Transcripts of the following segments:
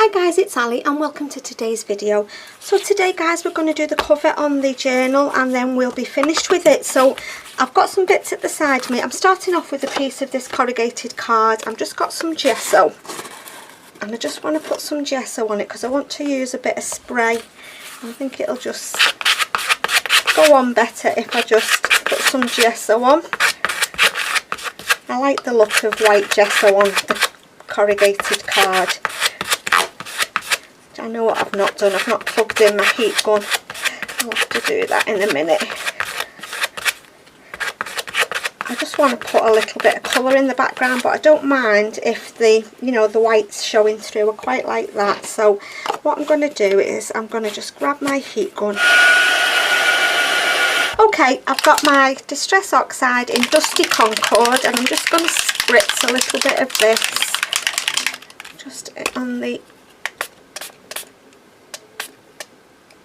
Hi guys, it's Ali and welcome to today's video. So today guys, we're going to do the cover on the journal and then we'll be finished with it. So I've got some bits at the side of me. I'm starting off with a piece of this corrugated card. I've just got some gesso and I just want to put some gesso on it because I want to use a bit of spray. I think it'll just go on better if I just put some gesso on. I like the look of white gesso on the corrugated card. I know what I've not done, I've not plugged in my heat gun. I'll have to do that in a minute. I just want to put a little bit of colour in the background, but I don't mind if the, the white's showing through. I quite like that. So what I'm going to do is I'm going to just grab my heat gun. Okay, I've got my Distress Oxide in Dusty Concord and I'm just going to spritz a little bit of this just on the,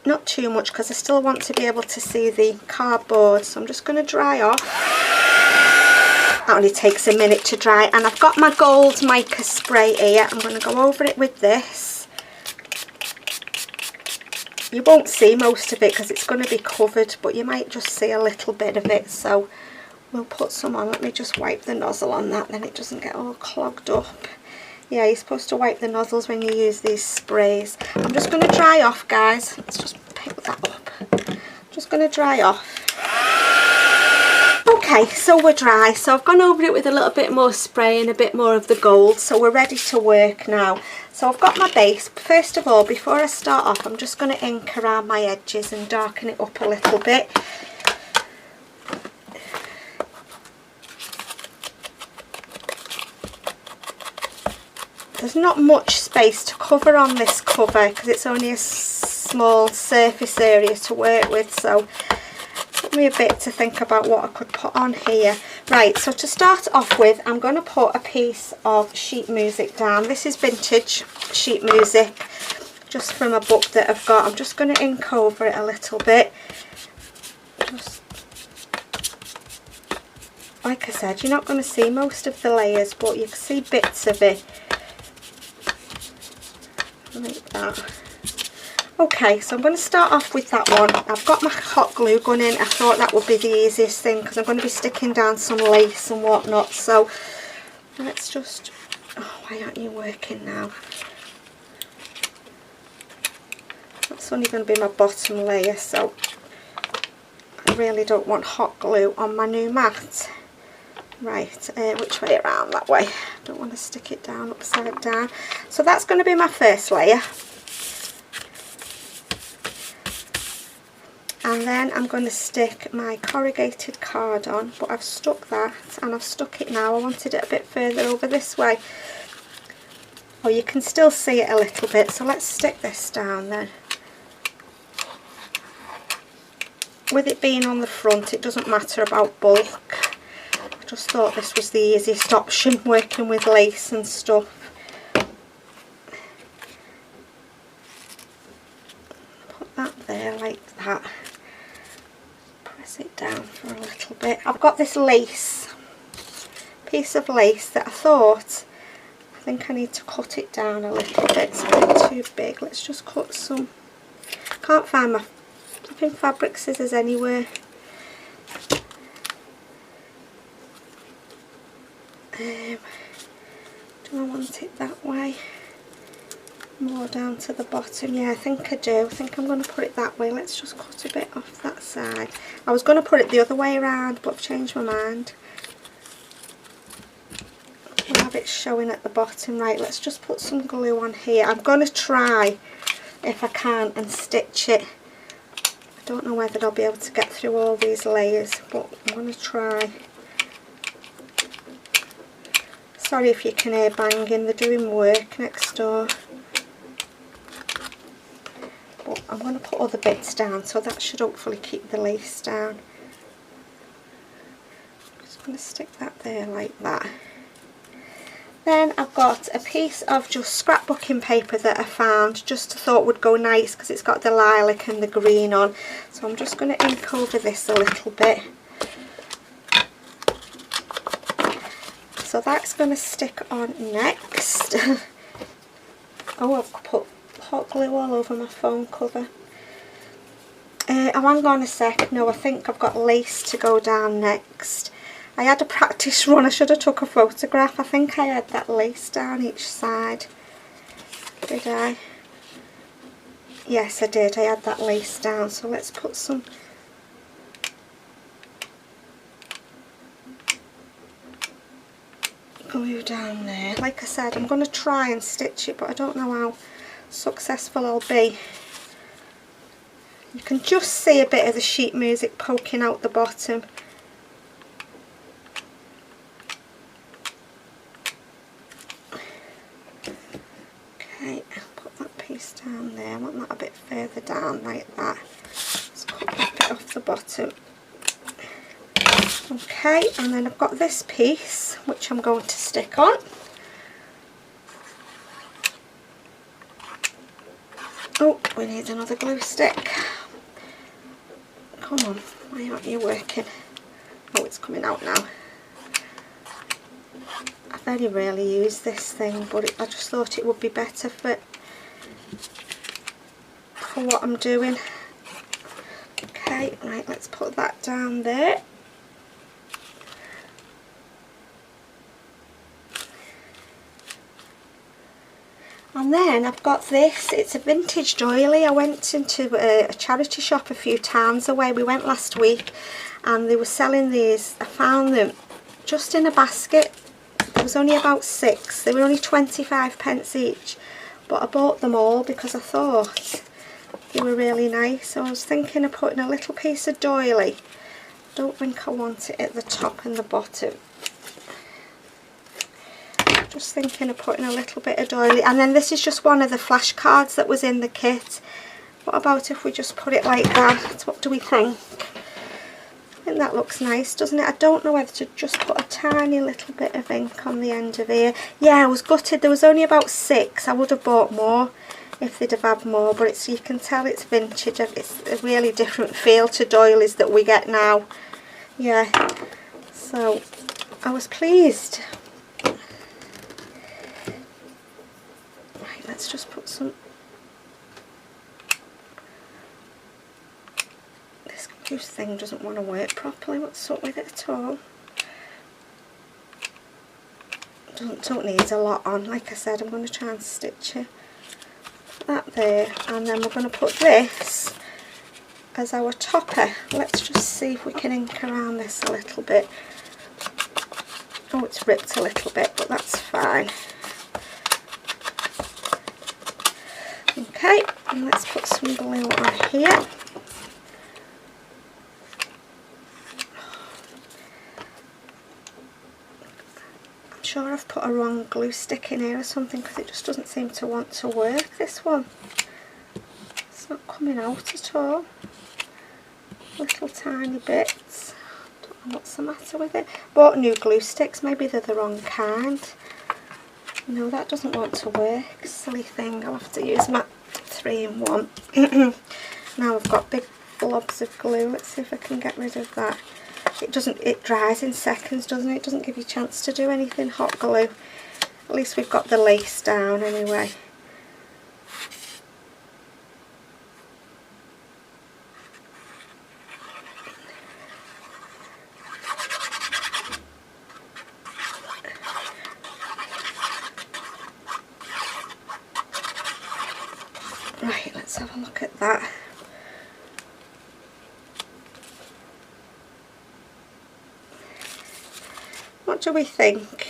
not too much because I still want to be able to see the cardboard, so I'm just going to dry off. That only takes a minute to dry, and I've got my gold mica spray here. I'm going to go over it with this. You won't see most of it because it's going to be covered, but you might just see a little bit of it, so we'll put some on. Let me just wipe the nozzle on that, then it doesn't get all clogged up. Yeah, you're supposed to wipe the nozzles when you use these sprays. I'm just going to dry off, guys. Let's just pick that up. Just going to dry off. Okay, so we're dry. So I've gone over it with a little bit more spray and a bit more of the gold. So we're ready to work now. So I've got my base. First of all, before I start off, I'm just going to ink around my edges and darken it up a little bit. There's not much space to cover on this cover because it's only a small surface area to work with, so it took me a bit to think about what I could put on here. Right, so to start off with, I'm going to put a piece of sheet music down. This is vintage sheet music, just from a book that I've got. I'm just going to ink over it a little bit. Just, like I said, you're not going to see most of the layers, but you can see bits of it. Like that. Okay, so I'm going to start off with that one. I've got my hot glue gun in. I thought that would be the easiest thing because I'm going to be sticking down some lace and whatnot. So let's just, oh, why aren't you working now? That's only going to be my bottom layer, so I really don't want hot glue on my new mat. Right, which way around? That way. Don't want to stick it down upside down. So that's going to be my first layer. And then I'm going to stick my corrugated card on, but I've stuck that and I've stuck it now. I wanted it a bit further over this way. Oh, you can still see it a little bit, so let's stick this down then. With it being on the front, it doesn't matter about bulk. Just thought this was the easiest option, working with lace and stuff. Put that there like that. Press it down for a little bit. I've got this lace, piece of lace that I think I need to cut it down a little bit. It's a bit too big. Let's just cut some. Can't find my flipping fabric scissors anywhere. Do I want it that way? More down to the bottom? Yeah, I think I do. I think I'm going to put it that way. Let's just cut a bit off that side. I was going to put it the other way around, but I've changed my mind. We'll have it showing at the bottom. Right, let's just put some glue on here. I'm going to try, if I can, and stitch it. I don't know whether I'll be able to get through all these layers, but I'm going to try. Sorry if you can hear banging, they're doing work next door. But I'm going to put other bits down, so that should hopefully keep the lace down. I'm just going to stick that there like that. Then I've got a piece of just scrapbooking paper that I found, just thought would go nice because it's got the lilac and the green on. So I'm just going to ink over this a little bit. So that's going to stick on next. Oh, I've put hot glue all over my phone cover. Oh, hang on a sec. No, I think I've got lace to go down next. I had a practice run. I should have took a photograph. I think I had that lace down each side. Did I? Yes, I did. I had that lace down. So let's put some glue down there. Like I said, I'm going to try and stitch it, but I don't know how successful I'll be. You can just see a bit of the sheet music poking out the bottom. Okay, I'll put that piece down there. I want that a bit further down like that. Let's cut that bit off the bottom. Okay, and then I've got this piece which I'm going to stick on. Oh, we need another glue stick. Come on, why aren't you working? Oh, it's coming out now. I very rarely use this thing, but I just thought it would be better for what I'm doing. Okay, right, let's put that down there. And then I've got this, it's a vintage doily. I went into a charity shop a few towns away. We went last week and they were selling these. I found them just in a basket. There was only about 6. They were only 25p each. But I bought them all because I thought they were really nice. So I was thinking of putting a little piece of doily. I don't think I want it at the top and the bottom. Just thinking of putting a little bit of doily. And then this is just one of the flashcards that was in the kit. What about if we just put it like that? What do we think? I think that looks nice, doesn't it? I don't know whether to just put a tiny little bit of ink on the end of here. Yeah, I was gutted. There was only about 6. I would have bought more if they'd have had more. But it's, you can tell it's vintage. It's a really different feel to doilies that we get now. Yeah. So I was pleased. Let's just put some. This glue thing doesn't want to work properly. What's up with it at all? Don't need a lot on. Like I said, I'm going to try and stitch it. Put that there, and then we're going to put this as our topper. Let's just see if we can ink around this a little bit. Oh, it's ripped a little bit, but that's fine. Okay, and let's put some glue on here. I'm sure I've put a wrong glue stick in here or something because it just doesn't seem to want to work, this one. It's not coming out at all. Little tiny bits. Don't know what's the matter with it. Bought new glue sticks, maybe they're the wrong kind. No, that doesn't want to work. Silly thing, I'll have to use my 3-in-1. Now I've got big blobs of glue. Let's see if I can get rid of that. It dries in seconds, doesn't it? It doesn't give you a chance to do anything hot glue. At least we've got the lace down anyway. Right, let's have a look at that. What do we think?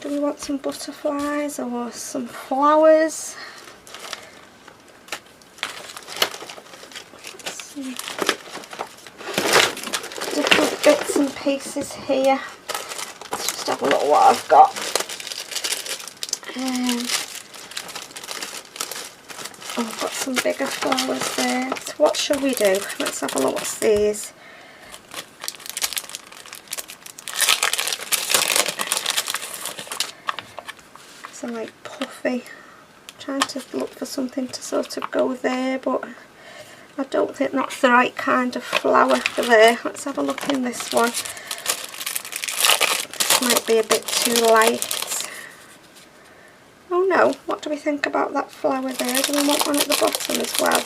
Do we want some butterflies or some flowers? Let's see. Different bits and pieces here. Let's just have a look what I've got. I've got some bigger flowers there. So what shall we do? Let's have a look. What's these? Some like puffy. I'm trying to look for something to sort of go there, but I don't think that's the right kind of flower for there. Let's have a look in this one. This might be a bit too light. Oh no, do we think about that flower there? Do we want one at the bottom as well?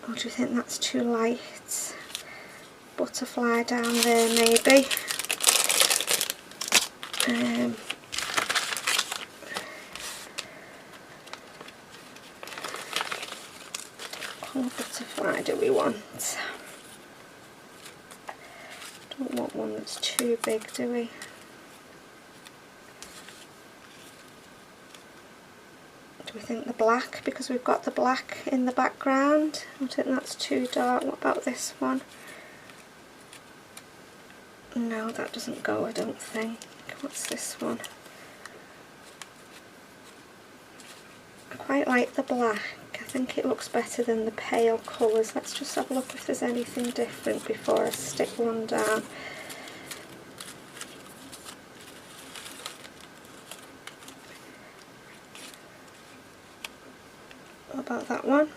Or do you think that's too light? Butterfly down there maybe. What butterfly do we want? Don't want one that's too big, do we? Do we think the black, because we've got the black in the background? I think that's too dark. What about this one? No, that doesn't go, I don't think. What's this one? I quite like the black. I think it looks better than the pale colours. Let's just have a look if there's anything different before I stick one down. What about that one?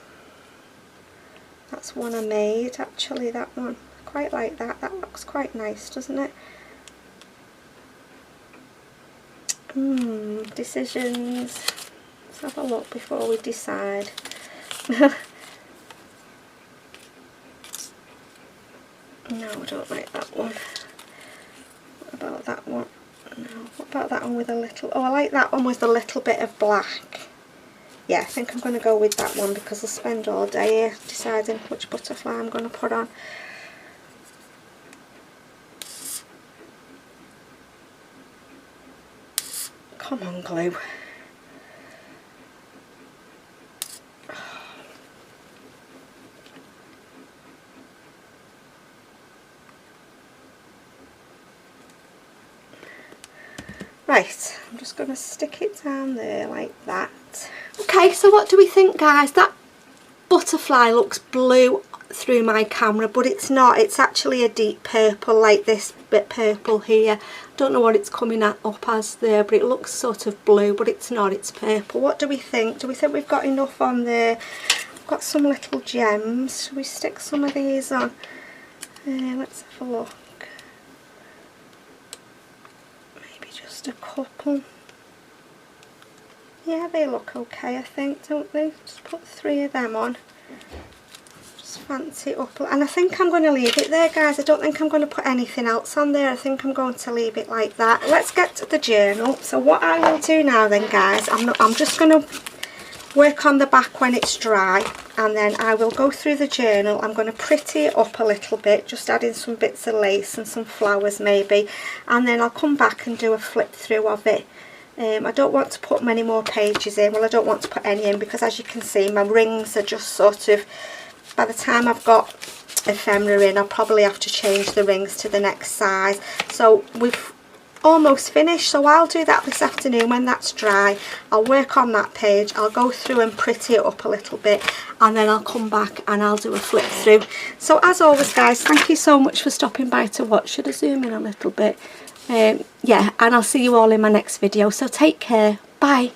That's one I made actually, that one. I quite like that. That looks quite nice, doesn't it? Decisions. Let's have a look before we decide. No, I don't like that one. What about that one? No, what about that one with a little... Oh, I like that one with a little bit of black. Yeah, I think I'm going to go with that one because I'll spend all day here deciding which butterfly I'm going to put on. Come on, glue. Right, I'm just going to stick it down there like that. Okay, so what do we think, guys? That butterfly looks blue through my camera, but it's not. It's actually a deep purple, like this bit purple here. Don't know what it's coming up as there, but it looks sort of blue, but it's not. It's purple. What do we think? Do we think we've got enough on there? I've got some little gems. Should we stick some of these on? Let's have a look. A couple. Yeah, they look okay, I think, don't they? Just put 3 of them on. Just fancy it up. And I think I'm going to leave it there, guys. I don't think I'm going to put anything else on there. I think I'm going to leave it like that. Let's get to the journal. So what I will do now then, guys, I'm just going to work on the back when it's dry, and then I will go through the journal. I'm going to pretty it up a little bit, just add in some bits of lace and some flowers maybe, and then I'll come back and do a flip through of it. I don't want to put many more pages in. Well, I don't want to put any in because, as you can see, my rings are just sort of, by the time I've got ephemera in, I'll probably have to change the rings to the next size. So we've almost finished, so I'll do that this afternoon when that's dry. I'll work on that page, I'll go through and pretty it up a little bit, and then I'll come back and I'll do a flip through. So as always, guys, thank you so much for stopping by to watch. Should I zoom in a little bit? Yeah, and I'll see you all in my next video, so take care. Bye.